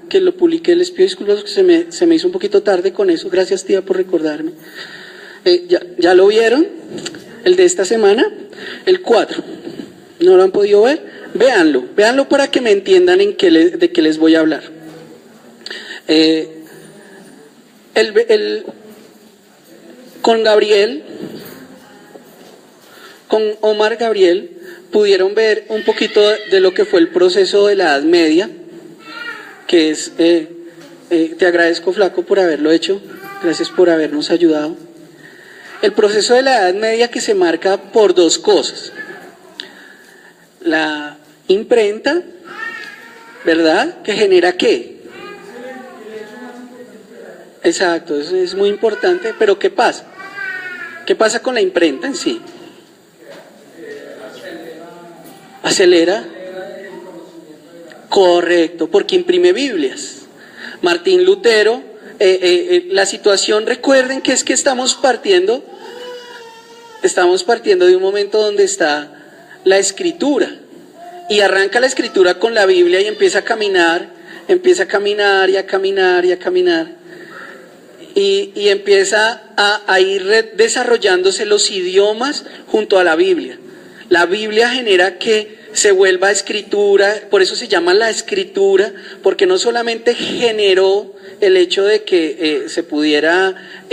que lo publiqué, les pido disculpas que se me hizo un poquito tarde con eso, gracias tía por recordarme. ¿Ya lo vieron? El de esta semana, el 4. ¿No lo han podido ver? Véanlo para que me entiendan de qué les voy a hablar. Con Gabriel, con Omar Gabriel, pudieron ver un poquito de lo que fue el proceso de la Edad Media, que es, te agradezco Flaco por haberlo hecho, gracias por habernos ayudado. El proceso de la Edad Media que se marca por dos cosas. La imprenta, ¿verdad? ¿Que genera qué? Exacto, eso es muy importante, pero ¿qué pasa? ¿Qué pasa con la imprenta en sí? Acelera. Correcto, porque imprime Biblias. Martín Lutero, la situación, recuerden que es que estamos partiendo de un momento donde está la escritura, y arranca la escritura con la Biblia y empieza a caminar y a caminar y a caminar, y empieza a ir desarrollándose los idiomas junto a la Biblia. La Biblia genera que se vuelva escritura, por eso se llama la escritura, porque no solamente generó el hecho de que se pudiera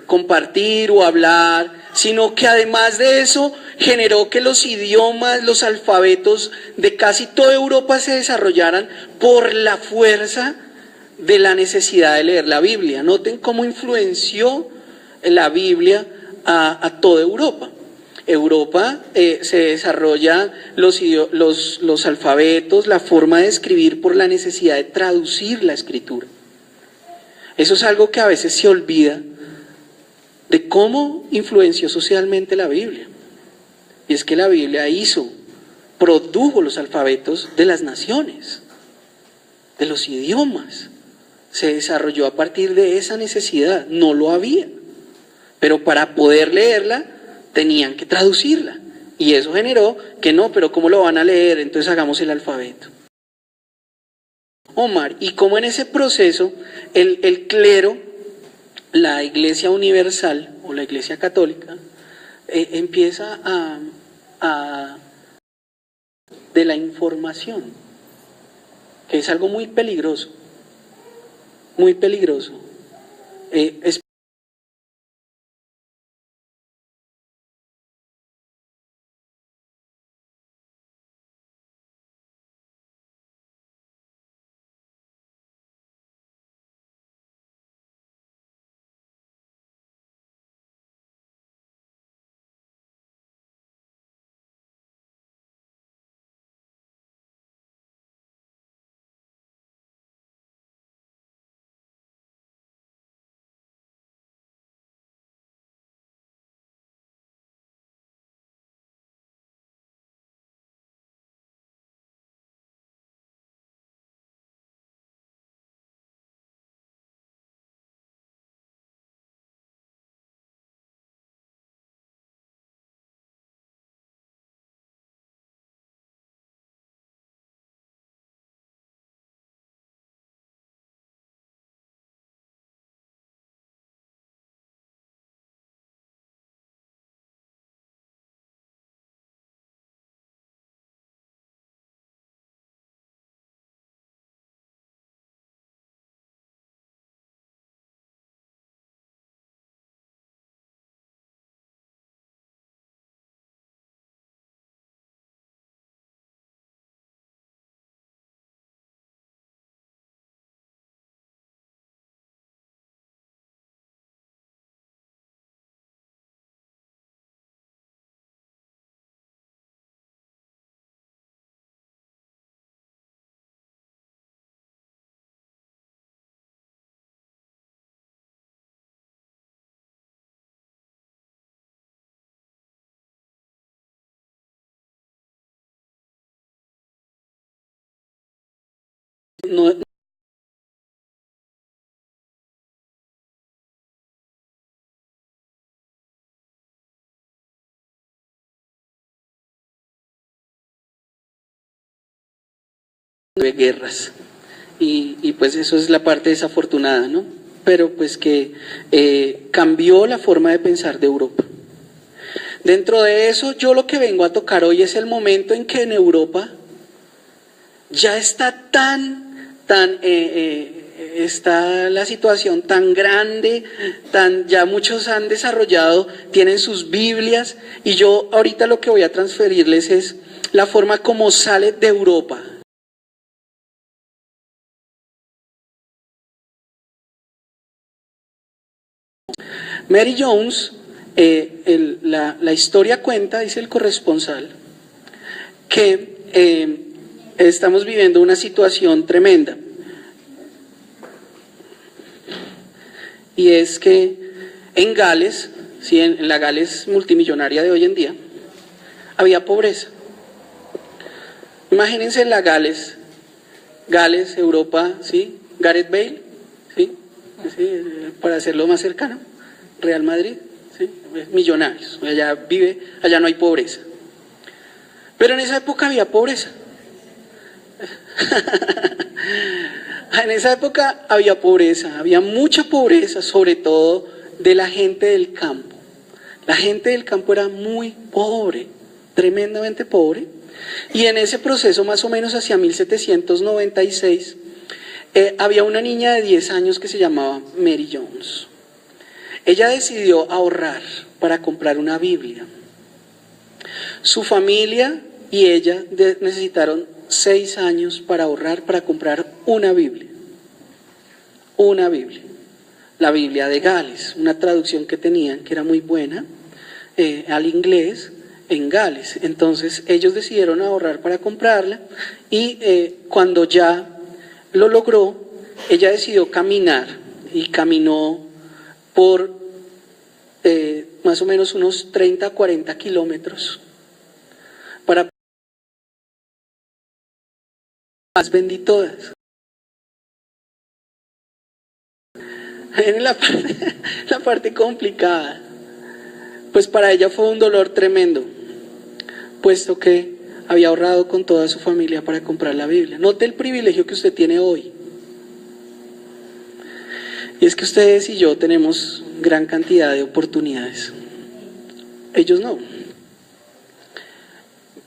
compartir o hablar, sino que además de eso generó que los idiomas, los alfabetos de casi toda Europa se desarrollaran por la fuerza de la necesidad de leer la Biblia. Noten cómo influenció la Biblia a toda Europa. Europa se desarrolla los alfabetos, la forma de escribir por la necesidad de traducir la escritura. Eso es algo que a veces se olvida de cómo influenció socialmente la Biblia. Y es que la Biblia produjo los alfabetos de las naciones, de los idiomas. Se desarrolló a partir de esa necesidad, no lo había. Pero para poder leerla, tenían que traducirla, y eso generó que no, pero ¿cómo lo van a leer? Entonces hagamos el alfabeto. Omar, y como en ese proceso el clero, la Iglesia Universal o la Iglesia Católica empieza de la información, que es algo muy peligroso, muy peligroso. No, de guerras. y pues eso es la parte desafortunada, ¿no? Pero pues que cambió la forma de pensar de Europa. Dentro de eso, yo lo que vengo a tocar hoy es el momento en que en Europa ya está está la situación tan grande, ya muchos han desarrollado, tienen sus Biblias, y yo ahorita lo que voy a transferirles es la forma como sale de Europa. Mary Jones, la historia cuenta, dice el corresponsal, que estamos viviendo una situación tremenda. Y es que en Gales, ¿sí? en la Gales multimillonaria de hoy en día, había pobreza. Imagínense en la Gales, Europa, ¿sí? Gareth Bale, ¿sí? ¿Sí? Para hacerlo más cercano, Real Madrid, ¿sí? Millonarios, allá no hay pobreza. Pero en esa época había pobreza. En esa época había pobreza, había mucha pobreza, sobre todo de la gente del campo. La gente del campo era muy pobre, tremendamente pobre. Y en ese proceso, más o menos hacia 1796, había una niña de 10 años que se llamaba Mary Jones. Ella decidió ahorrar para comprar una Biblia. Su familia y ella necesitaron 6 años para ahorrar para comprar una Biblia. Una Biblia. La Biblia de Gales, una traducción que tenían que era muy buena al inglés en Gales. Entonces ellos decidieron ahorrar para comprarla y cuando ya lo logró, ella decidió caminar y caminó por más o menos unos 30 a 40 kilómetros para las vendí todas. En la parte complicada, pues para ella fue un dolor tremendo, puesto que había ahorrado con toda su familia para comprar la Biblia. Note el privilegio que usted tiene hoy. Y es que ustedes y yo tenemos gran cantidad de oportunidades. Ellos no.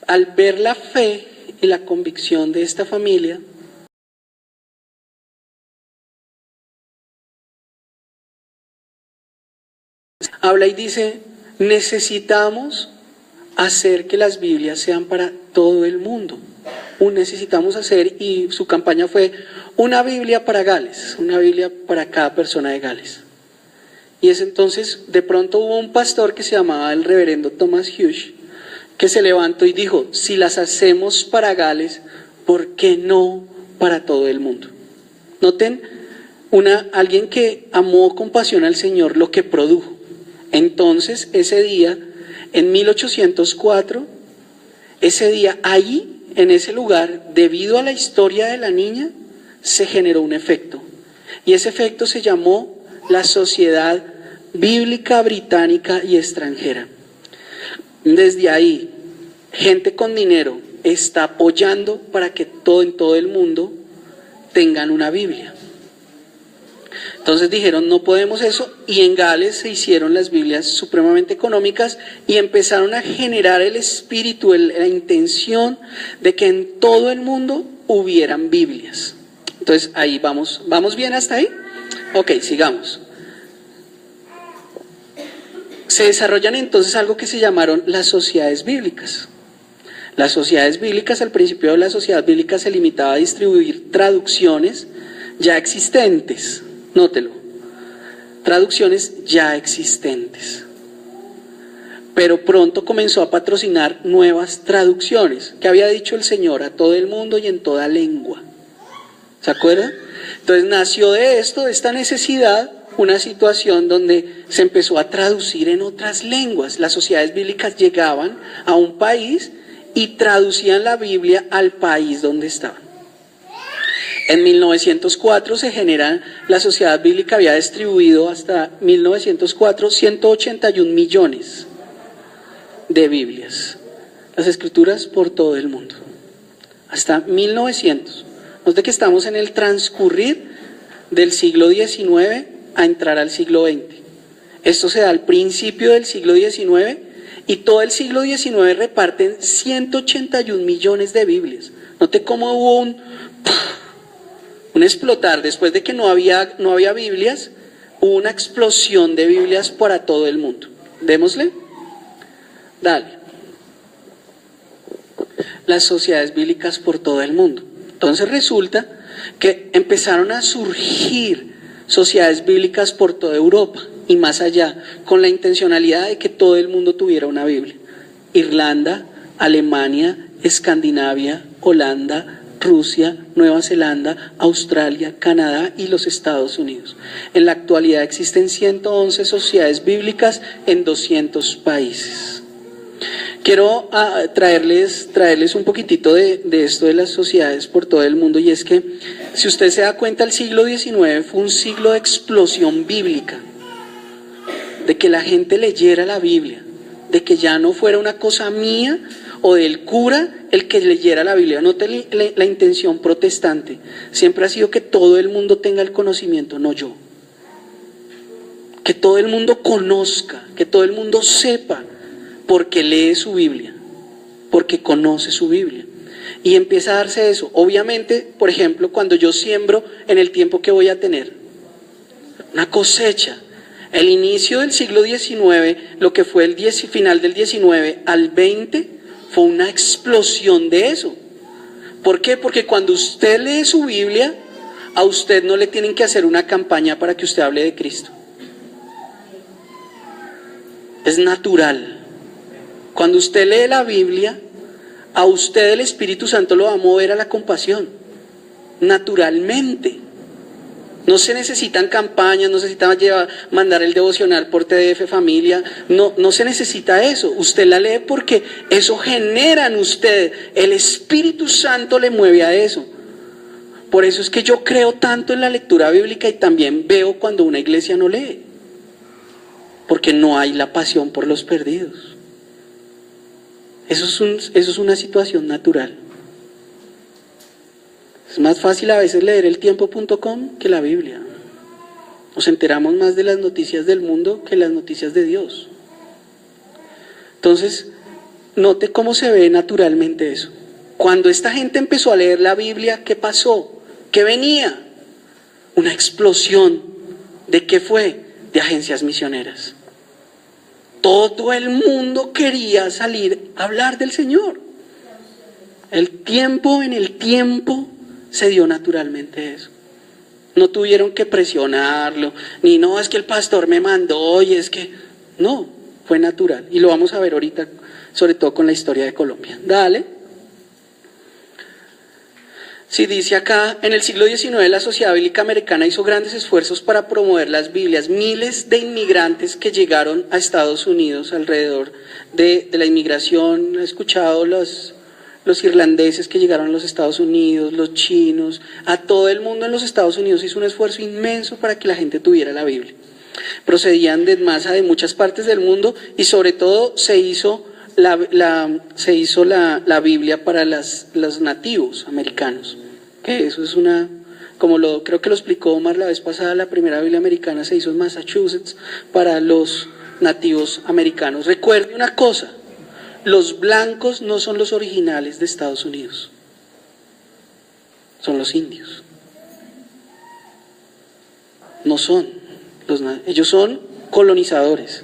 Al ver la fe y la convicción de esta familia, habla y dice, necesitamos hacer que las Biblias sean para todo el mundo. Necesitamos hacer, y su campaña fue una Biblia para Gales, una Biblia para cada persona de Gales. Y es entonces, de pronto hubo un pastor que se llamaba el reverendo Thomas Hughes, que se levantó y dijo, si las hacemos para Gales, ¿por qué no para todo el mundo? Noten, alguien que amó con pasión al Señor lo que produjo. Entonces, ese día, en 1804, ese día, ahí, en ese lugar, debido a la historia de la niña, se generó un efecto. Y ese efecto se llamó la Sociedad Bíblica Británica y Extranjera. Desde ahí, gente con dinero está apoyando para que en todo el mundo tengan una Biblia. Entonces dijeron, no podemos eso, y en Gales se hicieron las Biblias supremamente económicas y empezaron a generar el espíritu, la intención de que en todo el mundo hubieran Biblias. Entonces ahí vamos bien hasta ahí. Ok, sigamos. Se desarrollan entonces algo que se llamaron las sociedades bíblicas. Las sociedades bíblicas, al principio de la sociedad bíblica se limitaba a distribuir traducciones ya existentes. Nótelo, traducciones ya existentes. Pero pronto comenzó a patrocinar nuevas traducciones, que había dicho el Señor a todo el mundo y en toda lengua. ¿Se acuerdan? Entonces nació de esta necesidad, una situación donde se empezó a traducir en otras lenguas. Las sociedades bíblicas llegaban a un país y traducían la Biblia al país donde estaban. En 1904 se genera, la Sociedad Bíblica había distribuido hasta 1904 181 millones de Biblias, las escrituras por todo el mundo. Hasta 1900 Note que estamos en el transcurrir del siglo XIX a entrar al siglo XX. Esto se da al principio del siglo XIX y todo el siglo XIX reparten 181 millones de Biblias. Note cómo hubo un explotar. Después de que no había Biblias, hubo una explosión de Biblias para todo el mundo. Démosle. Dale. Las sociedades bíblicas por todo el mundo. Entonces resulta que empezaron a surgir sociedades bíblicas por toda Europa y más allá, con la intencionalidad de que todo el mundo tuviera una Biblia. Irlanda, Alemania, Escandinavia, Holanda, Rusia, Nueva Zelanda, Australia, Canadá y los Estados Unidos. En la actualidad existen 111 sociedades bíblicas en 200 países. Quiero traerles un poquitito de esto de las sociedades por todo el mundo, y es que, si usted se da cuenta, el siglo XIX fue un siglo de explosión bíblica, de que la gente leyera la Biblia, de que ya no fuera una cosa mía o del cura el que leyera la Biblia. Note la intención protestante, siempre ha sido que todo el mundo tenga el conocimiento, no yo. Que todo el mundo conozca, que todo el mundo sepa, porque lee su Biblia, porque conoce su Biblia. Y empieza a darse eso. Obviamente, por ejemplo, cuando yo siembro en el tiempo que voy a tener, una cosecha. El inicio del siglo XIX, lo que fue el final del XIX al XX, fue una explosión de eso. ¿Por qué? Porque cuando usted lee su Biblia, a usted no le tienen que hacer una campaña para que usted hable de Cristo. Es natural. Cuando usted lee la Biblia, a usted el Espíritu Santo lo va a mover a la compasión, naturalmente. No se necesitan campañas, no se necesita mandar el devocional por TDF Familia, no se necesita eso. Usted la lee porque eso genera en usted, el Espíritu Santo le mueve a eso. Por eso es que yo creo tanto en la lectura bíblica y también veo cuando una iglesia no lee, porque no hay la pasión por los perdidos. Eso es una situación natural. Es más fácil a veces leer eltiempo.com que la Biblia. Nos enteramos más de las noticias del mundo que las noticias de Dios. Entonces, note cómo se ve naturalmente eso. Cuando esta gente empezó a leer la Biblia, ¿qué pasó? ¿Qué venía? Una explosión. ¿De qué fue? De agencias misioneras. Todo el mundo quería salir a hablar del Señor. En el tiempo se dio naturalmente eso. No tuvieron que presionarlo, ni no, es que el pastor me mandó, y es que... No, fue natural. Y lo vamos a ver ahorita, sobre todo con la historia de Colombia. Dale. Sí, dice acá, en el siglo XIX la Sociedad Bíblica Americana hizo grandes esfuerzos para promover las Biblias. Miles de inmigrantes que llegaron a Estados Unidos alrededor de la inmigración. He escuchado los irlandeses que llegaron a los Estados Unidos, los chinos, a todo el mundo en los Estados Unidos hizo un esfuerzo inmenso para que la gente tuviera la Biblia. Procedían de masa de muchas partes del mundo y sobre todo se hizo la Biblia para los nativos americanos. Que eso es creo que lo explicó Omar la vez pasada, la primera Biblia americana se hizo en Massachusetts para los nativos americanos. Recuerde una cosa, los blancos no son los originales de Estados Unidos, son los indios. No son, ellos son colonizadores.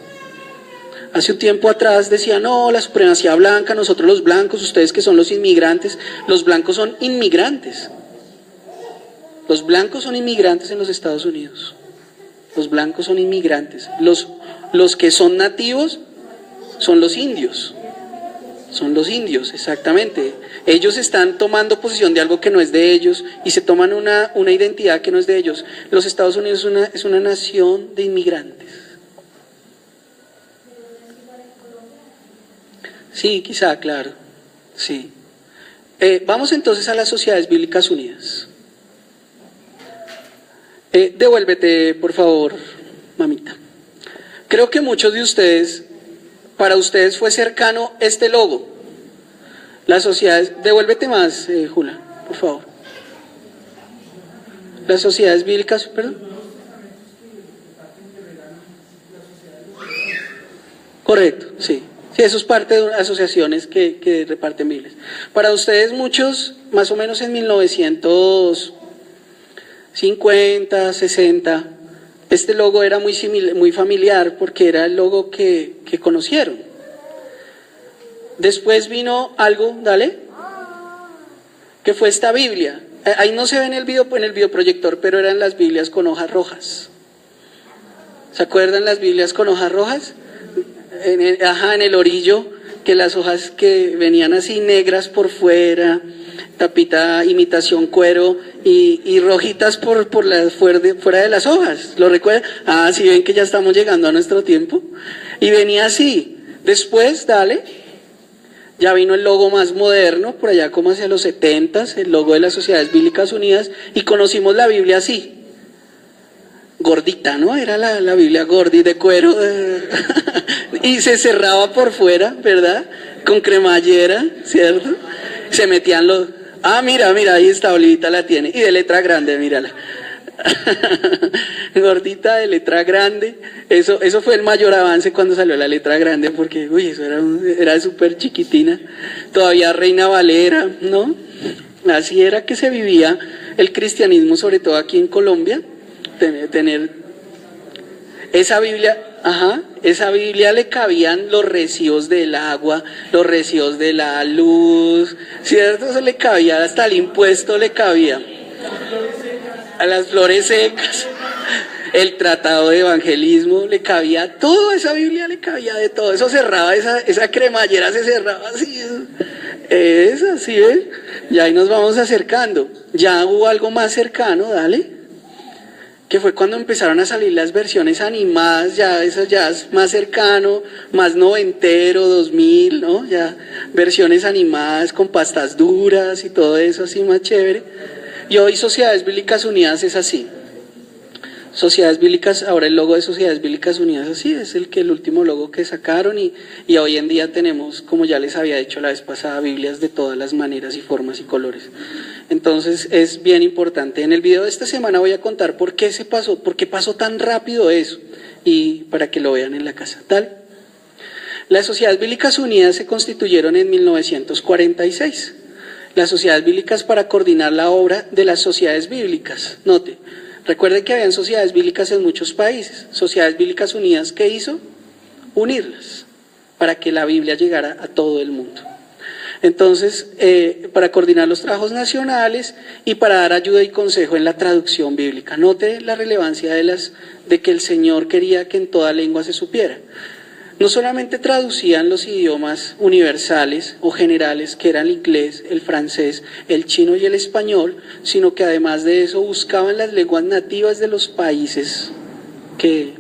Hace un tiempo atrás decían, no, la supremacía blanca, nosotros los blancos, ustedes que son los inmigrantes. Los blancos son inmigrantes. Los blancos son inmigrantes en los Estados Unidos. Los blancos son inmigrantes. Los que son nativos son los indios. Son los indios, exactamente. Ellos están tomando posesión de algo que no es de ellos y se toman una identidad que no es de ellos. Los Estados Unidos es una nación de inmigrantes. Sí, quizá, claro. Sí. Vamos entonces a las Sociedades Bíblicas Unidas. Devuélvete, por favor, mamita. Creo que muchos de ustedes, para ustedes fue cercano este logo. Las sociedades, devuélvete más, Jula, por favor. Las sociedades bíblicas, perdón. Correcto, sí. Sí, eso es parte de asociaciones que reparten Biblias. Para ustedes muchos, más o menos en 1950, 60, este logo era muy familiar porque era el logo que conocieron. Después vino algo, dale, que fue esta Biblia. Ahí no se ve en el videoproyector, pero eran las Biblias con hojas rojas. ¿Se acuerdan las Biblias con hojas rojas? En el orillo, que las hojas que venían así negras por fuera, tapita imitación cuero y rojitas por fuera de las hojas. ¿Lo recuerdan? Ah, sí, ven que ya estamos llegando a nuestro tiempo. Y venía así. Después, dale, ya vino el logo más moderno, por allá como hacia los 70s, el logo de las Sociedades Bíblicas Unidas, y conocimos la Biblia así. Gordita, ¿no? Era la Biblia gordi de cuero y se cerraba por fuera, ¿verdad? Con cremallera, ¿cierto? Se metían los... Ah, mira, ahí está, Olivita la tiene. Y de letra grande, mírala. Gordita de letra grande. Eso fue el mayor avance cuando salió la letra grande, porque, uy, eso era súper chiquitina. Todavía Reina Valera, ¿no? Así era que se vivía el cristianismo, sobre todo aquí en Colombia. Tener esa Biblia le cabían los recibos del agua, los recibos de la luz, ¿cierto? Eso le cabía, hasta el impuesto le cabía. A las flores secas, el tratado de evangelismo, le cabía todo, a esa Biblia le cabía de todo. Eso cerraba, esa cremallera se cerraba así. Es así, ¿ves? Ya ahí nos vamos acercando. Ya hubo algo más cercano, dale, que fue cuando empezaron a salir las versiones animadas, ya eso ya es más cercano, más noventero, 2000, ¿no? Ya versiones animadas con pastas duras y todo eso así más chévere. Y hoy Sociedades Bíblicas Unidas es así. Sociedades Bíblicas, ahora el logo de Sociedades Bíblicas Unidas así, es el último logo que sacaron y hoy en día tenemos, como ya les había dicho la vez pasada, Biblias de todas las maneras y formas y colores. Entonces es bien importante. En el video de esta semana voy a contar por qué pasó tan rápido eso y para que lo vean en la casa. Tal. Las Sociedades Bíblicas Unidas se constituyeron en 1946. Las Sociedades Bíblicas para coordinar la obra de las sociedades bíblicas. Note. Recuerden que habían sociedades bíblicas en muchos países. Sociedades Bíblicas Unidas, ¿qué hizo? Unirlas para que la Biblia llegara a todo el mundo. Entonces, para coordinar los trabajos nacionales y para dar ayuda y consejo en la traducción bíblica. Note la relevancia de que el Señor quería que en toda lengua se supiera. No solamente traducían los idiomas universales o generales, que eran el inglés, el francés, el chino y el español, sino que además de eso buscaban las lenguas nativas de los países que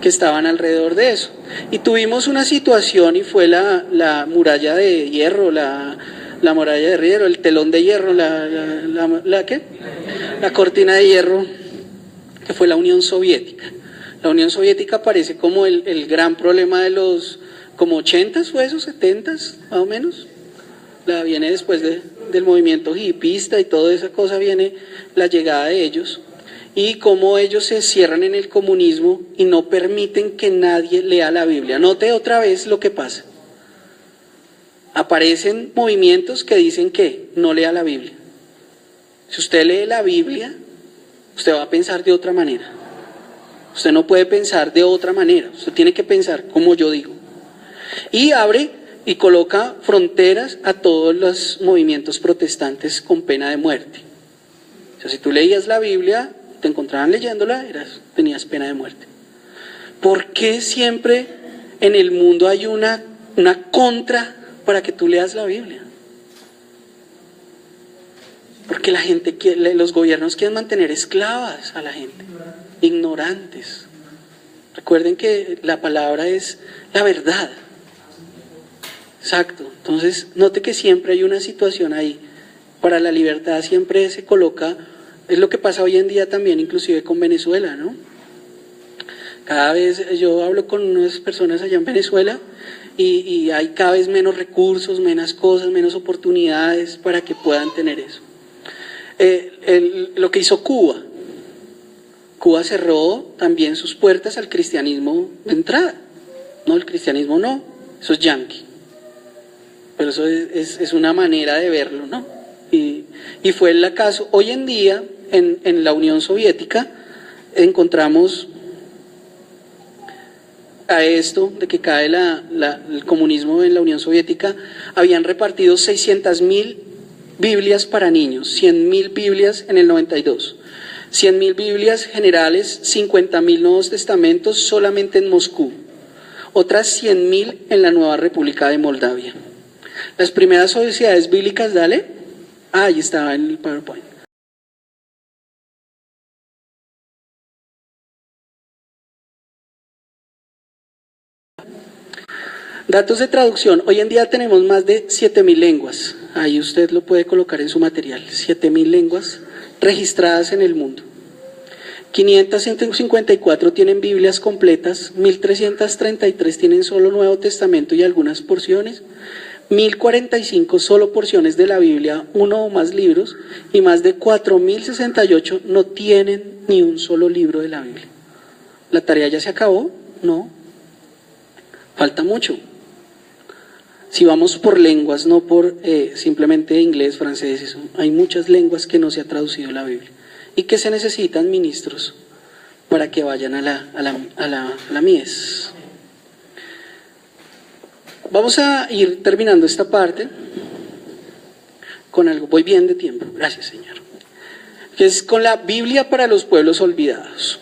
estaban alrededor de eso. Y tuvimos una situación y fue la muralla de hierro, la muralla de hierro, el telón de hierro, ¿qué? La cortina de hierro, que fue la Unión Soviética. La Unión Soviética aparece como el gran problema de los, como 80s o esos, 70s, más o menos. Viene después del movimiento hippista y toda esa cosa, viene la llegada de ellos. Y cómo ellos se cierran en el comunismo y no permiten que nadie lea la Biblia. Note otra vez lo que pasa. Aparecen movimientos que dicen que no lea la Biblia. Si usted lee la Biblia, usted va a pensar de otra manera. Usted no puede pensar de otra manera, usted tiene que pensar como yo digo. Y abre y coloca fronteras a todos los movimientos protestantes con pena de muerte. O sea, si tú leías la Biblia, te encontraban leyéndola, tenías pena de muerte. ¿Por qué siempre en el mundo hay una contra para que tú leas la Biblia? Porque los gobiernos quieren mantener esclavas a la gente. Ignorantes. Recuerden que la palabra es la verdad. Exacto. Entonces, note que siempre hay una situación ahí. Para la libertad siempre se coloca, es lo que pasa hoy en día también, inclusive con Venezuela, ¿no? Cada vez yo hablo con unas personas allá en Venezuela y hay cada vez menos recursos, menos cosas, menos oportunidades para que puedan tener eso. Lo que hizo Cuba. Cuba cerró también sus puertas al cristianismo de entrada. No, el cristianismo no, eso es yanqui. Pero eso es una manera de verlo, ¿no? Y fue el caso. Hoy en día, en la Unión Soviética, encontramos a esto de que cae el comunismo en la Unión Soviética. Habían repartido 600.000 Biblias para niños, 100.000 Biblias en el 92, 100.000 Biblias generales, 50.000 Nuevos Testamentos solamente en Moscú, otras 100.000 en la nueva República de Moldavia. Las primeras sociedades bíblicas, dale, ahí estaba en el PowerPoint. Datos de traducción. Hoy en día tenemos más de 7.000 lenguas. Ahí usted lo puede colocar en su material. 7.000 lenguas registradas en el mundo. 554 tienen Biblias completas. 1.333 tienen solo Nuevo Testamento y algunas porciones. 1.045 solo porciones de la Biblia, uno o más libros. Y más de 4.068 no tienen ni un solo libro de la Biblia. ¿La tarea ya se acabó? No. Falta mucho. Si vamos por lenguas, no por simplemente inglés, francés, eso. Hay muchas lenguas que no se ha traducido la Biblia y que se necesitan ministros para que vayan a la mies. Vamos a ir terminando esta parte con algo. Voy bien de tiempo, gracias Señor. Que es con la Biblia para los pueblos olvidados.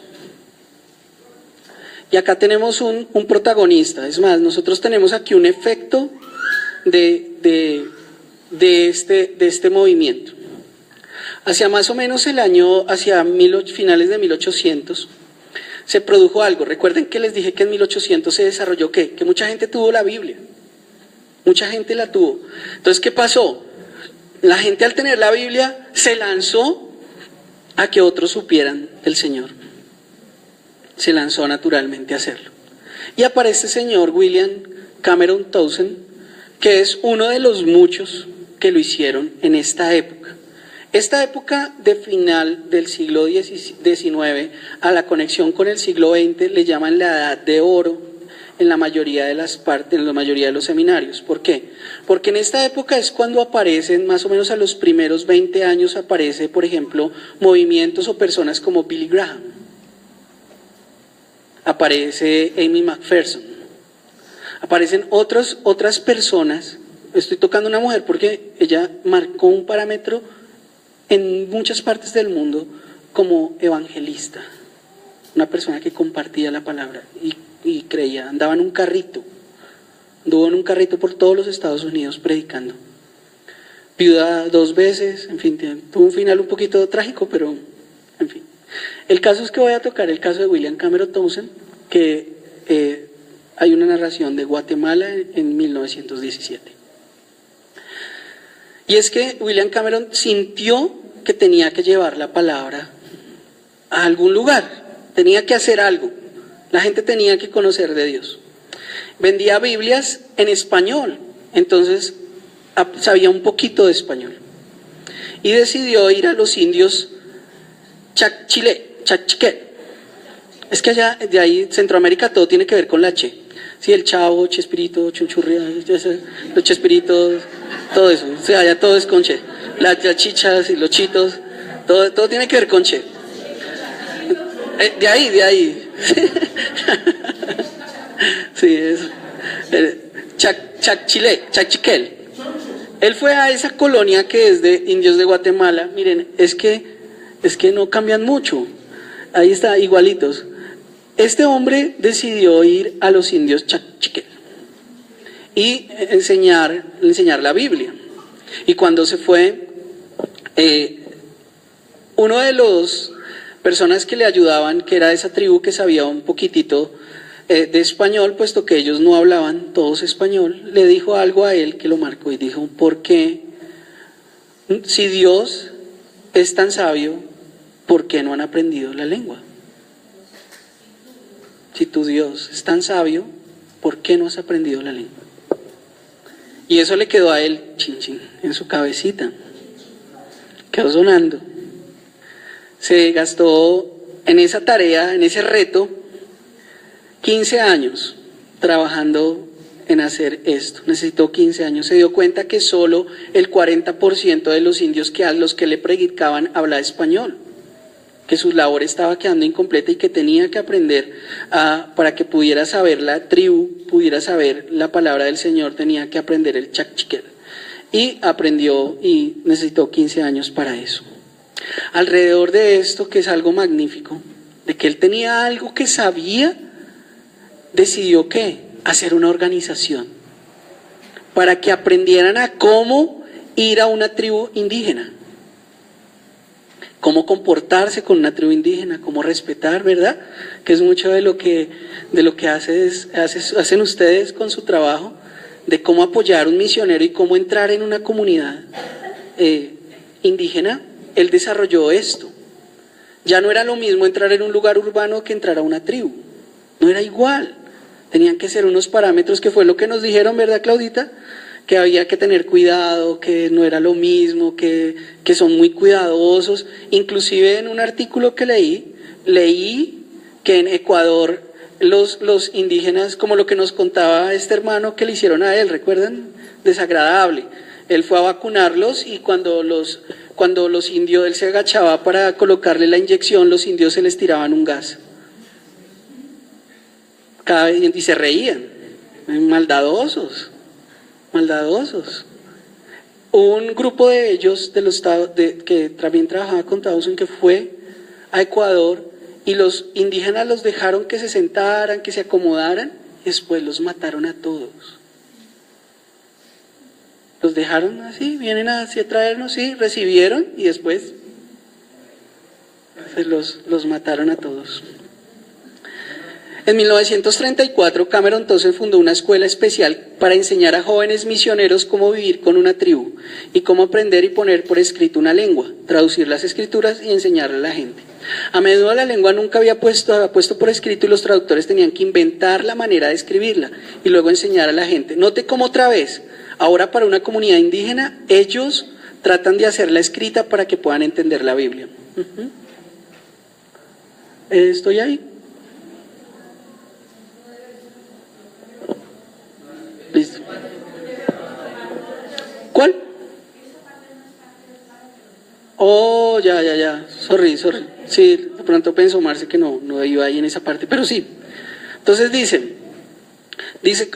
Y acá tenemos un protagonista. Es más, nosotros tenemos aquí un efecto de este movimiento. Hacia más o menos hacia finales de 1800, se produjo algo. Recuerden que les dije que en 1800 se desarrolló ¿qué? Que mucha gente tuvo la Biblia. Mucha gente la tuvo. Entonces, ¿qué pasó? La gente al tener la Biblia se lanzó a que otros supieran del Señor. Se lanzó naturalmente a hacerlo. Y aparece el señor William Cameron Townsend, que es uno de los muchos que lo hicieron en esta época. Esta época de final del siglo XIX a la conexión con el siglo XX le llaman la Edad de Oro en la mayoría de las partes, en la mayoría de los seminarios. ¿Por qué? Porque en esta época es cuando aparecen, más o menos a los primeros 20 años aparece, por ejemplo, movimientos o personas como Billy Graham. Aparece Amy McPherson. Aparecen otras personas. Estoy tocando a una mujer porque ella marcó un parámetro en muchas partes del mundo como evangelista. Una persona que compartía la palabra y creía. Anduvo en un carrito por todos los Estados Unidos predicando. Viuda 2 veces, en fin, tuvo un final un poquito trágico, pero en fin. El caso es que voy a tocar el caso de William Cameron Townsend, que hay una narración de Guatemala en 1917. Y es que William Cameron sintió que tenía que llevar la palabra a algún lugar, tenía que hacer algo, la gente tenía que conocer de Dios. Vendía Biblias en español, entonces sabía un poquito de español. Y decidió ir a los indios Chachiquel. Es que allá, de ahí, Centroamérica, todo tiene que ver con la che. Sí, el chavo, Chespirito, Chunchurria, los Chespiritos, todo eso. O sea, allá todo es con che. Las chichas y los chitos, todo tiene que ver con che. De ahí. Sí, eso. Chachiquel. Él fue a esa colonia que es de indios de Guatemala. Miren, es que no cambian mucho. Ahí está, igualitos. Este hombre decidió ir a los indios Chachiquel y enseñar la Biblia. Y cuando se fue, uno de los personas que le ayudaban, que era de esa tribu que sabía un poquitito de español, puesto que ellos no hablaban todos español, le dijo algo a él que lo marcó y dijo: ¿por qué, si Dios es tan sabio, por qué no han aprendido la lengua? Si tu Dios es tan sabio, ¿por qué no has aprendido la lengua? Y eso le quedó a él, chin, en su cabecita. quedó sonando. Se gastó en esa tarea, en ese reto, 15 años trabajando en hacer esto. Necesitó 15 años. Se dio cuenta que solo el 40% de los indios a los que le predicaban hablaba español, que su labor estaba quedando incompleta y que tenía que aprender para que pudiera saber la tribu, pudiera saber la palabra del Señor, tenía que aprender el chakchiquel. Y aprendió y necesitó 15 años para eso. Alrededor de esto, que es algo magnífico, de que él tenía algo que sabía, decidió ¿qué? Hacer una organización para que aprendieran a cómo ir a una tribu indígena, cómo comportarse con una tribu indígena, cómo respetar, ¿verdad? Que es mucho de lo que hacen ustedes con su trabajo, de cómo apoyar a un misionero y cómo entrar en una comunidad indígena. Él desarrolló esto. Ya no era lo mismo entrar en un lugar urbano que entrar a una tribu. No era igual. Tenían que ser unos parámetros, que fue lo que nos dijeron, ¿verdad, Claudita? Que había que tener cuidado, que no era lo mismo, que son muy cuidadosos. Inclusive en un artículo que leí que en Ecuador los indígenas, como lo que nos contaba este hermano que le hicieron a él, ¿recuerdan? Desagradable. Él fue a vacunarlos y cuando los indios, él se agachaba para colocarle la inyección, los indios se les tiraban un gas. Y se reían, maldadosos. Un grupo de ellos, que también trabajaba con Tausen, que fue a Ecuador, y los indígenas los dejaron que se sentaran, que se acomodaran, y después los mataron a todos. Los dejaron así, vienen así a traernos, sí, recibieron, y después los mataron a todos. En 1934, Cameron Townsend fundó una escuela especial para enseñar a jóvenes misioneros cómo vivir con una tribu y cómo aprender y poner por escrito una lengua, traducir las escrituras y enseñarle a la gente. A menudo la lengua nunca había puesto por escrito y los traductores tenían que inventar la manera de escribirla y luego enseñar a la gente. Note cómo otra vez, ahora para una comunidad indígena, ellos tratan de hacerla escrita para que puedan entender la Biblia. ¿Estoy ahí? Listo. ¿Cuál? Oh, ya. Sorry. Sí, de pronto pensó Marce que no iba ahí en esa parte, pero sí. Entonces dice,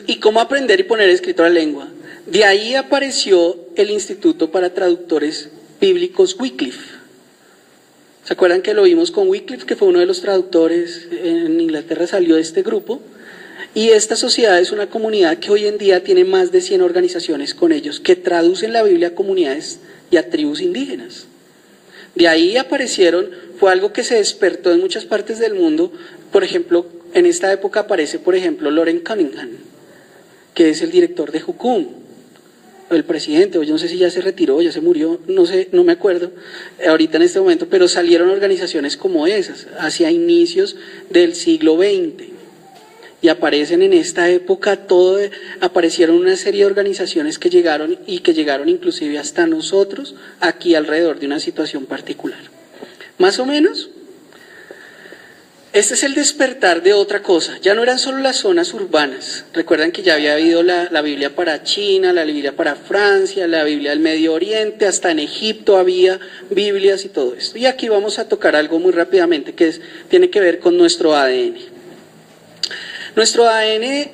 ¿y cómo aprender y poner escrito la lengua? De ahí apareció el Instituto para Traductores Bíblicos Wycliffe. ¿Se acuerdan que lo vimos con Wycliffe, que fue uno de los traductores en Inglaterra, salió de este grupo? Y esta sociedad es una comunidad que hoy en día tiene más de 100 organizaciones con ellos, que traducen la Biblia a comunidades y a tribus indígenas. De ahí fue algo que se despertó en muchas partes del mundo. Por ejemplo, en esta época aparece, por ejemplo, Loren Cunningham, que es el director de Jucum, el presidente, o yo no sé si ya se retiró, ya se murió, no sé, no me acuerdo ahorita en este momento, pero salieron organizaciones como esas, hacia inicios del siglo XX. Y aparecen en esta época, aparecieron una serie de organizaciones que llegaron inclusive hasta nosotros, aquí alrededor de una situación particular. Más o menos, este es el despertar de otra cosa. Ya no eran solo las zonas urbanas. Recuerdan que ya había habido la Biblia para China, la Biblia para Francia, la Biblia del Medio Oriente, hasta en Egipto había Biblias y todo esto. Y aquí vamos a tocar algo muy rápidamente que tiene que ver con nuestro ADN. Nuestro ADN,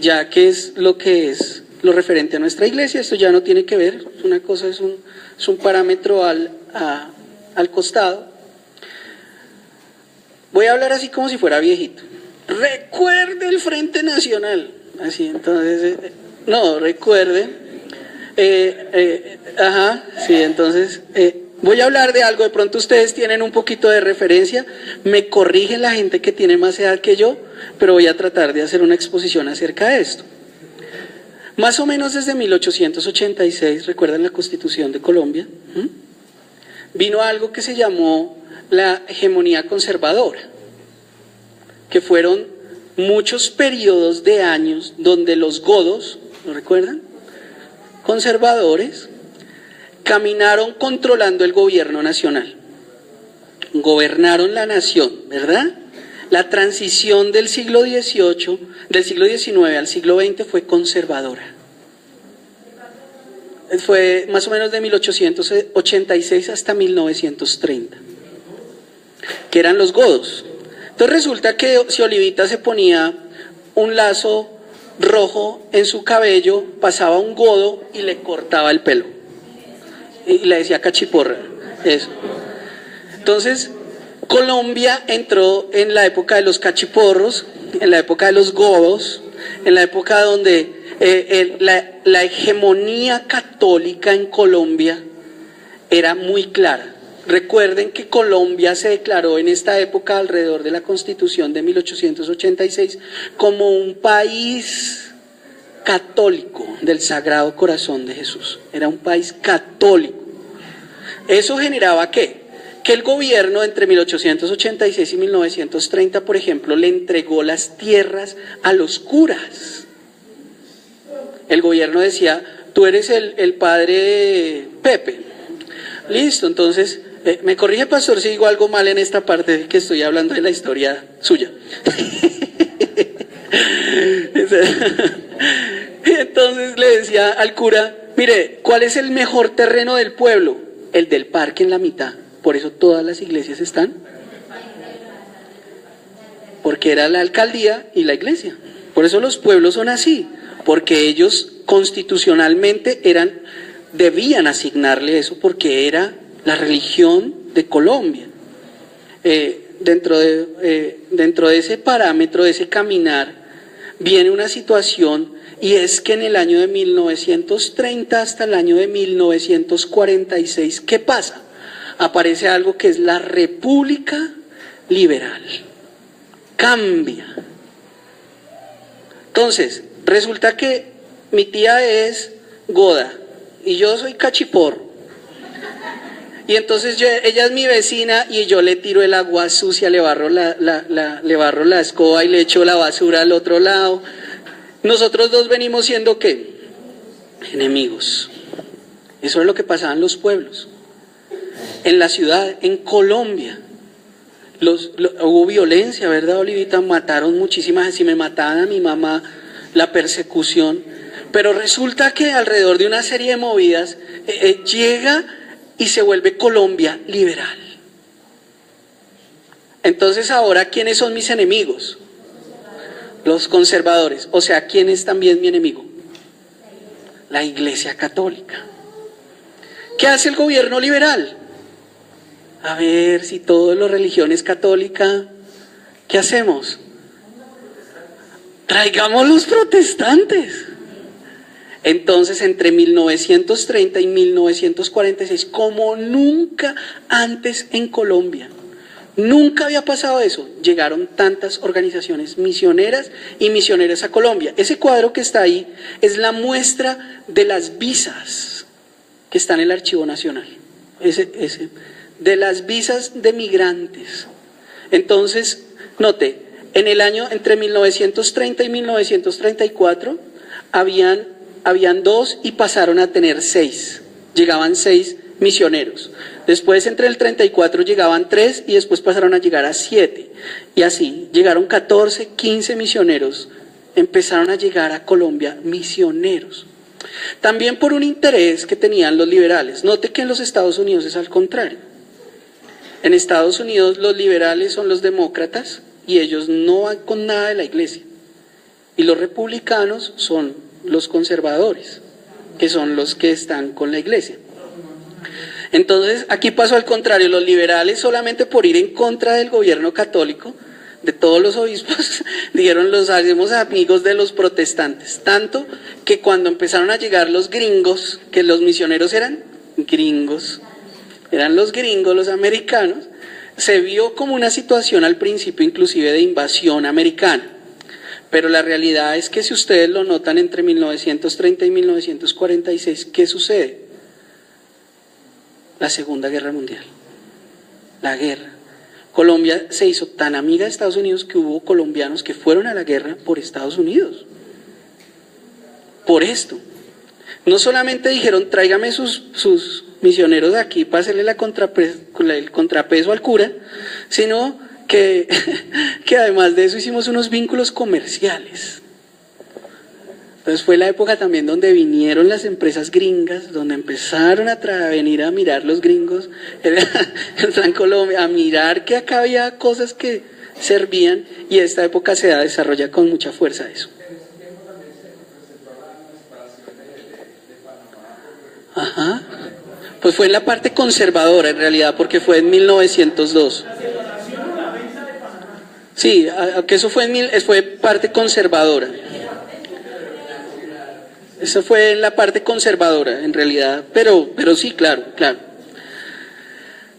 ya que es lo referente a nuestra iglesia, esto ya no tiene que ver, una cosa es un parámetro al costado. Voy a hablar así como si fuera viejito. Recuerde el Frente Nacional, así entonces, recuerde, entonces, voy a hablar de algo, de pronto ustedes tienen un poquito de referencia, me corrigen la gente que tiene más edad que yo, pero voy a tratar de hacer una exposición acerca de esto. Más o menos desde 1886, ¿recuerdan la Constitución de Colombia? Vino algo que se llamó la hegemonía conservadora, que fueron muchos periodos de años donde los godos, ¿lo recuerdan? Conservadores, caminaron controlando el gobierno nacional. Gobernaron la nación, ¿verdad? La transición del siglo XIX al siglo XX fue conservadora. Fue más o menos de 1886 hasta 1930, que eran los godos. Entonces resulta que si Olivita se ponía un lazo rojo en su cabello, pasaba un godo y le cortaba el pelo. Y le decía cachiporra, eso. Entonces, Colombia entró en la época de los cachiporros, en la época de los godos, en la época donde la hegemonía católica en Colombia era muy clara. Recuerden que Colombia se declaró en esta época, alrededor de la Constitución de 1886, como un país católico del Sagrado Corazón de Jesús. Era un país católico. ¿Eso generaba qué? Que el gobierno entre 1886 y 1930, por ejemplo, le entregó las tierras a los curas. El gobierno decía, tú eres el padre Pepe. Listo, entonces, me corrige, pastor, si digo algo mal en esta parte que estoy hablando de la historia suya. Entonces le decía al cura, mire, ¿cuál es el mejor terreno del pueblo? El del parque en la mitad. Por eso todas las iglesias están. Porque era la alcaldía y la iglesia. Por eso los pueblos son así. Porque ellos constitucionalmente debían asignarle eso, porque era la religión de Colombia. Dentro de ese parámetro, de ese caminar, viene una situación, y es que en el año de 1930 hasta el año de 1946, ¿qué pasa? Aparece algo que es la República Liberal. Cambia. Entonces, resulta que mi tía es goda y yo soy cachiporro. Y entonces ella es mi vecina y yo le tiro el agua sucia, le barro la escoba y le echo la basura al otro lado. Nosotros dos venimos siendo ¿qué? Enemigos. Eso es lo que pasaba en los pueblos. En la ciudad, en Colombia, hubo violencia, ¿verdad, Olivita? Mataron muchísimas, si me mataban a mi mamá, la persecución. Pero resulta que alrededor de una serie de movidas llega y se vuelve Colombia liberal. Entonces ahora, ¿quiénes son mis enemigos? Los conservadores. O sea, ¿quién es también mi enemigo? La Iglesia Católica. ¿Qué hace el gobierno liberal? A ver, si toda la religión es católica, ¿qué hacemos? Traigamos los protestantes. Entonces, entre 1930 y 1946, como nunca antes en Colombia, nunca había pasado eso, llegaron tantas organizaciones misioneras y misioneras a Colombia. Ese cuadro que está ahí es la muestra de las visas que están en el Archivo Nacional. De las visas de migrantes. Entonces, note, en el año entre 1930 y 1934 habían 2 y pasaron a tener 6. Llegaban 6 misioneros. Después entre el 34 llegaban 3 y después pasaron a llegar a 7. Y así llegaron 14, 15 misioneros. Empezaron a llegar a Colombia misioneros. También por un interés que tenían los liberales. Note que en los Estados Unidos es al contrario. En Estados Unidos los liberales son los demócratas y ellos no van con nada de la iglesia. Y los republicanos son los conservadores, que son los que están con la iglesia. Entonces aquí pasó al contrario, los liberales solamente por ir en contra del gobierno católico, de todos los obispos, dijeron los hacemos amigos de los protestantes. Tanto que cuando empezaron a llegar los gringos, que los misioneros eran gringos, eran los gringos, los americanos, se vio como una situación al principio inclusive de invasión americana. Pero la realidad es que si ustedes lo notan entre 1930 y 1946, ¿qué sucede? La Segunda Guerra Mundial. La guerra. Colombia se hizo tan amiga de Estados Unidos que hubo colombianos que fueron a la guerra por Estados Unidos. Por esto. No solamente dijeron, tráigame sus misioneros aquí para hacerle el contrapeso al cura, sino que, que además de eso hicimos unos vínculos comerciales. Entonces fue la época también donde vinieron las empresas gringas, donde empezaron a venir a mirar los gringos, el Plan Colombia, a mirar que acá había cosas que servían, y esta época se desarrolla con mucha fuerza eso. Ajá. Pues fue en la parte conservadora en realidad, porque fue en 1902. Sí, aunque eso fue parte conservadora. Eso fue en la parte conservadora, en realidad, pero sí, claro.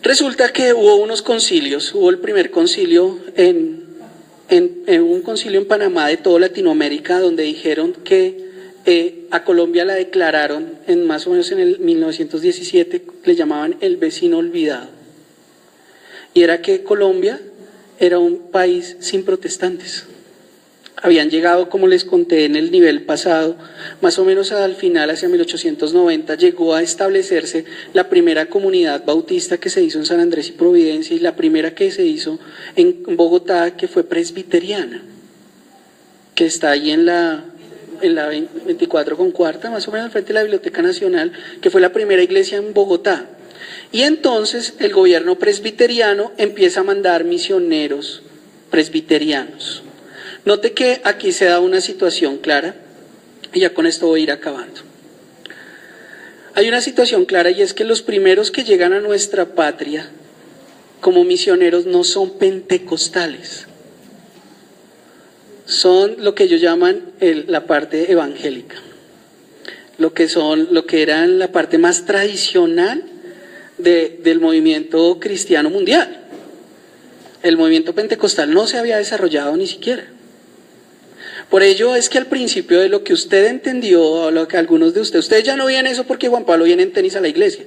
Resulta que hubo unos concilios, hubo el primer concilio un concilio en Panamá de toda Latinoamérica, donde dijeron que a Colombia la declararon más o menos en el 1917, le llamaban el vecino olvidado. Y era que Colombia era un país sin protestantes. Habían llegado, como les conté en el nivel pasado, más o menos al final, hacia 1890, llegó a establecerse la primera comunidad bautista que se hizo en San Andrés y Providencia, y la primera que se hizo en Bogotá, que fue presbiteriana, que está ahí en la 24 con cuarta, más o menos al frente de la Biblioteca Nacional, que fue la primera iglesia en Bogotá. Y entonces el gobierno presbiteriano empieza a mandar misioneros presbiterianos. Note que aquí se da una situación clara, y ya con esto voy a ir acabando. Hay una situación clara, y es que los primeros que llegan a nuestra patria como misioneros no son pentecostales, son lo que ellos llaman la parte evangélica, lo que eran la parte más tradicional del movimiento cristiano mundial. El movimiento pentecostal no se había desarrollado ni siquiera. Por ello es que al principio de lo que usted entendió, o lo que algunos de ustedes ya no veían eso porque Juan Pablo viene en tenis a la iglesia,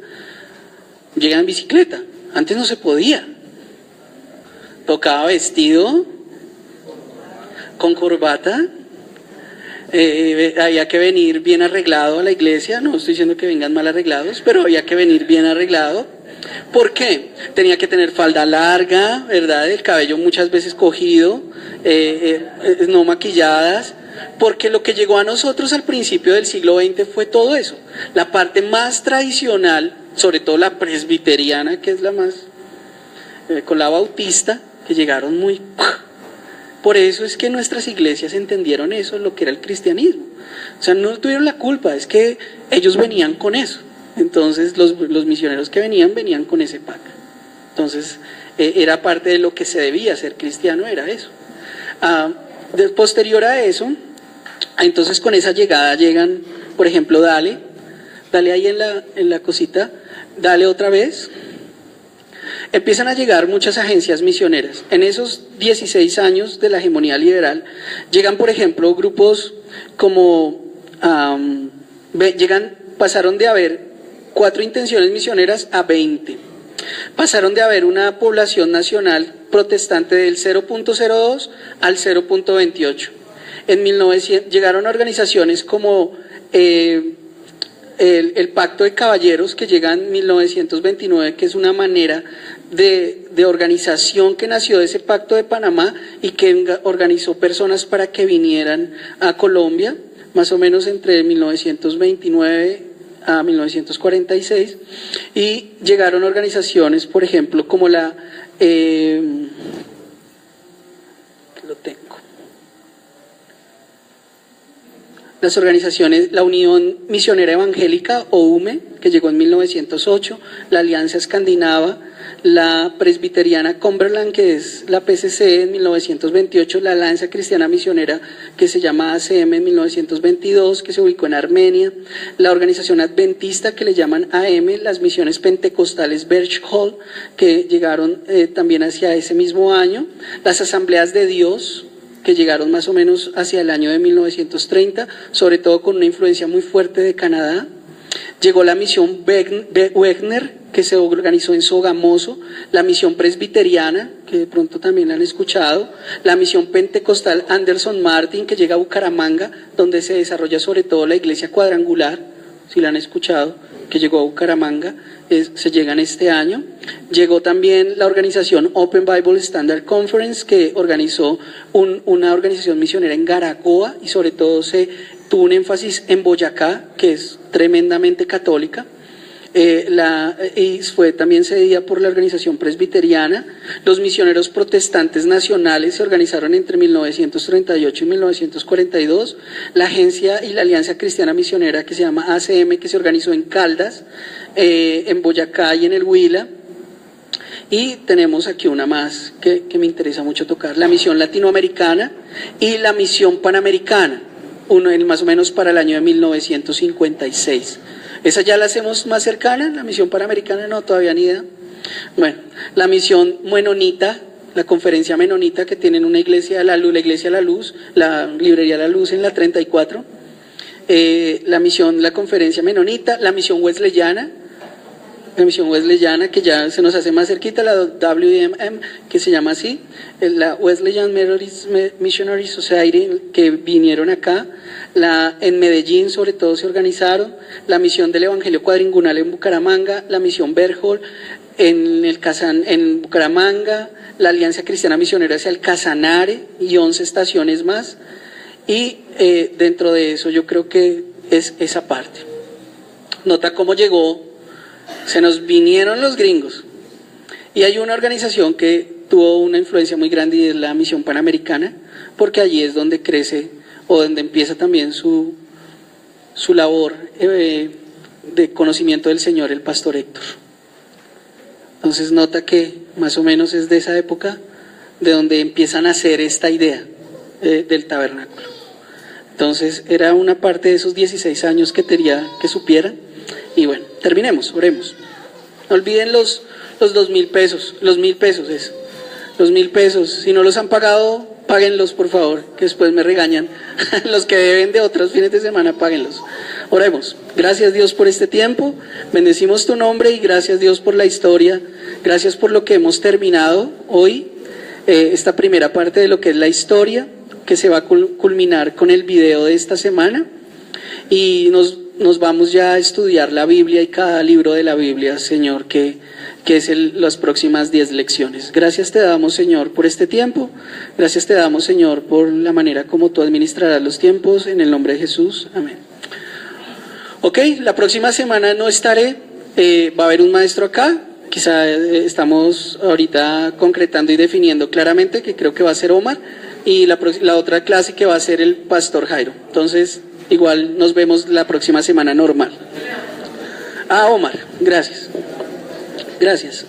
llega en bicicleta. Antes no se podía, tocaba vestido con corbata, había que venir bien arreglado a la iglesia. No estoy diciendo que vengan mal arreglados, pero había que venir bien arreglado. ¿Por qué? Tenía que tener falda larga, ¿verdad? El cabello muchas veces cogido, no maquilladas, porque lo que llegó a nosotros al principio del siglo XX fue todo eso. La parte más tradicional, sobre todo la presbiteriana, que es la más, con la bautista, que llegaron muy... Por eso es que nuestras iglesias entendieron eso, lo que era el cristianismo. O sea, no tuvieron la culpa, es que ellos venían con eso. Entonces los misioneros que venían con ese pack. Entonces era parte de lo que se debía ser cristiano, era eso. Posterior a eso, entonces con esa llegada llegan, por ejemplo, dale ahí en la cosita, dale otra vez. Empiezan a llegar muchas agencias misioneras. En esos 16 años de la hegemonía liberal, llegan, por ejemplo, grupos como, pasaron de haber 4 intenciones misioneras a 20. Pasaron de haber una población nacional protestante del 0.02 al 0.28. En 1900 llegaron a organizaciones como el Pacto de Caballeros, que llega en 1929, que es una manera de organización que nació de ese Pacto de Panamá y que organizó personas para que vinieran a Colombia, más o menos entre 1929 a 1946, y llegaron organizaciones, por ejemplo, como la las organizaciones, la Unión Misionera Evangélica, o UME, que llegó en 1908, la Alianza Escandinava, la Presbiteriana Cumberland, que es la PCC en 1928, la Alianza Cristiana Misionera, que se llama ACM en 1922, que se ubicó en Armenia, la Organización Adventista, que le llaman AM, las Misiones Pentecostales Birch Hall, que llegaron también hacia ese mismo año, las Asambleas de Dios, que llegaron más o menos hacia el año de 1930, sobre todo con una influencia muy fuerte de Canadá. Llegó la misión Wegner, que se organizó en Sogamoso, la misión presbiteriana, que de pronto también la han escuchado, la misión pentecostal Anderson Martin, que llega a Bucaramanga, donde se desarrolla sobre todo la iglesia cuadrangular, si la han escuchado, que llegó a Bucaramanga, se llegan este año. Llegó también la organización Open Bible Standard Conference, que organizó una organización misionera en Garagoa, y sobre todo se tuvo un énfasis en Boyacá, que es tremendamente católica. Y fue también cedida por la organización presbiteriana. Los misioneros protestantes nacionales se organizaron entre 1938 y 1942. La agencia y la Alianza Cristiana Misionera, que se llama ACM, que se organizó en Caldas, en Boyacá y en el Huila. Y tenemos aquí una más que me interesa mucho tocar: la misión latinoamericana y la misión panamericana, más o menos para el año de 1956. Esa ya la hacemos más cercana, la misión panamericana no, todavía ni idea. Bueno, la misión menonita, la conferencia menonita, que tienen una iglesia, la Iglesia La Luz, la librería La Luz en la 34. La conferencia menonita, la misión wesleyana, que ya se nos hace más cerquita, la WMM, que se llama así, la Wesleyan Methodist Missionary Society, que vinieron acá. En Medellín sobre todo se organizaron, la misión del Evangelio Cuadringular en Bucaramanga, la misión Berjol en Bucaramanga, la Alianza Cristiana Misionera hacia el Casanare y 11 estaciones más. Y dentro de eso yo creo que es esa parte. Nota cómo llegó, se nos vinieron los gringos. Y hay una organización que tuvo una influencia muy grande, y es la Misión Panamericana, porque allí es donde crece o donde empieza también su labor de conocimiento del Señor, el pastor Héctor. Entonces nota que más o menos es de esa época de donde empiezan a hacer esta idea del tabernáculo. Entonces era una parte de esos 16 años que quería que supieran. Y bueno, terminemos, oremos. No olviden los 2.000 pesos, los 1.000 pesos eso. Los 1.000 pesos, si no los han pagado, páguenlos por favor, que después me regañan. Los que deben de otros fines de semana, páguenlos. Oremos. Gracias Dios por este tiempo, bendecimos tu nombre, y gracias Dios por la historia, gracias por lo que hemos terminado hoy, esta primera parte de lo que es la historia, que se va a culminar con el video de esta semana, y nos vamos ya a estudiar la Biblia y cada libro de la Biblia, Señor, que es las próximas 10 lecciones. Gracias te damos, Señor, por este tiempo. Gracias te damos, Señor, por la manera como tú administrarás los tiempos. En el nombre de Jesús. Amén. Ok, la próxima semana no estaré. Va a haber un maestro acá. Quizá estamos ahorita concretando y definiendo claramente, que creo que va a ser Omar. Y la otra clase que va a ser el pastor Jairo. Entonces, igual nos vemos la próxima semana normal. Omar, gracias. Gracias.